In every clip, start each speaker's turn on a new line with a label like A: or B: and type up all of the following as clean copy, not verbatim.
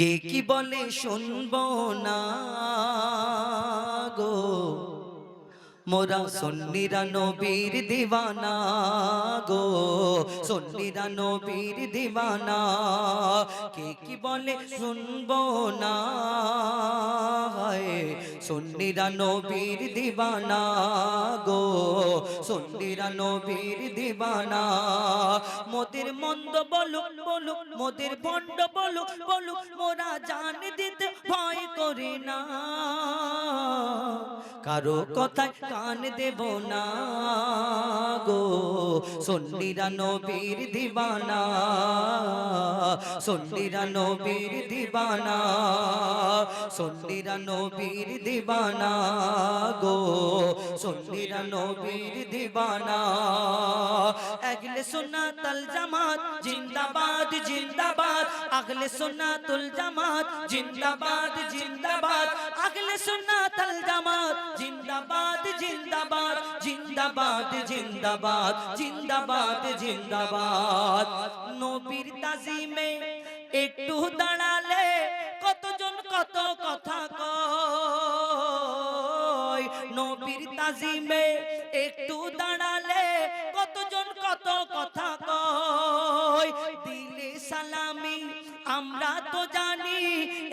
A: কে কি বলে শুনবো না গো, মোরা সুন্নিরা নবীর দিওয়ানা গো, সুন্নিরা নবীর দিওয়ানা। কে কি বলে শুনবো না, সুন্নিরা নবীর দিওয়ানা গো, সুন্নিরা নবীর দিওয়ানা। মোদের মন্দ বলুক বলুক, মোদের ভণ্ড বলুক বলুক, মোরা জান দিতে ভয় করি না, কারো কথায় কান দেব না গো, সুন্নিরা নবীর দিওয়ানা, সুন্নিরা নবীর দিওয়ানা, সুন্নিরা নবীর দিওয়ানা গো, সুন্নিরা নবীর দিওয়ানা। আহলে সুন্নাতুল জামাত জিন্দাবাদ জিন্দাবাদ, আহলে সুন্নাতুল জামাত জিন্দাবাদ জিন্দাবাদ, আহলে সুন্নাতুল জামাত জিন্দাবাদ জিন্দাবাদ, জিন্দাবাদ জিন্দাবাদ, জিন্দাবাদ জিন্দাবাদ। নবীর তাজিমে একটু দাঁড়ালে কতজন কত কথা কয়, নবীর তাজিমে একটু দাঁড়ালে কতজন কত কথা কয়। দিলে সালামি আমরা তো জানি,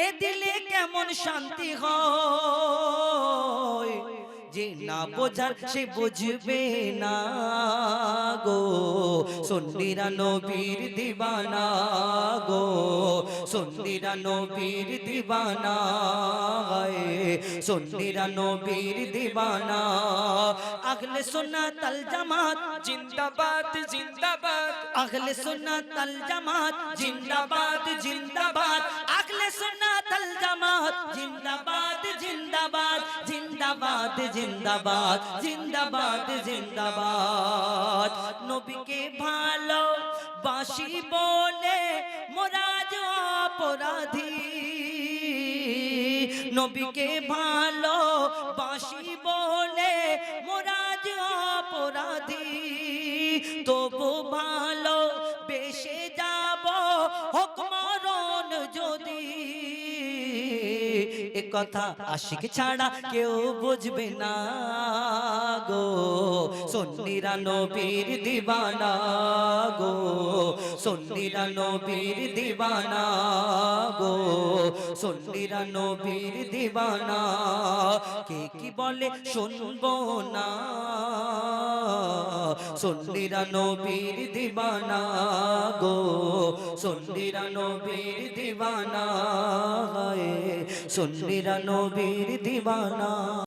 A: এ দিলে কেমন শান্তি হয়, যে না বোঝার সে বুঝবে না গো, সুন্নিরা নবীর দিওয়ানা গো, সুন্নিরা নবীর দিওয়ানা, সুন্নিরা নবীর দিওয়ানা। আহলে সুন্নাতুল জামাত
B: জিন্দাবাদ জিন্দাবাদ,
A: আহলে সুন্নাতুল জামাত জিন্দাবাদ জিন্দাবাদ, আহলে সুন্নাতুল জামাত জিন্দাবাদ জিন্দাবাদ, জিন্দাবাদ জিন্দাবাদ, জিন্দাবাদ জিন্দাবাদ। নবীকে ভালো বাসি বলে মোরা আজ অপরাধী, নবীকে ভালো বাসি বলে মোরা আজ অপরাধী, তবু ভালো বেশে যাব হোক মরণ যদি, এ কথা আশিক ছাড়া কেউ বুঝবে না গো, সুন্নিরা নবীর দিওয়ানা গো, সুন্নিরা নবীর দিওয়ানা গো, সুন্নিরা নবীর দিওয়ানা। কে কি বলে শুনবো না, সুন্নিরা নবীর দিওয়ানা গো, সুন্নিরা নবীর দিওয়ানা, সুন্নিরা নবীর দিওয়ানা।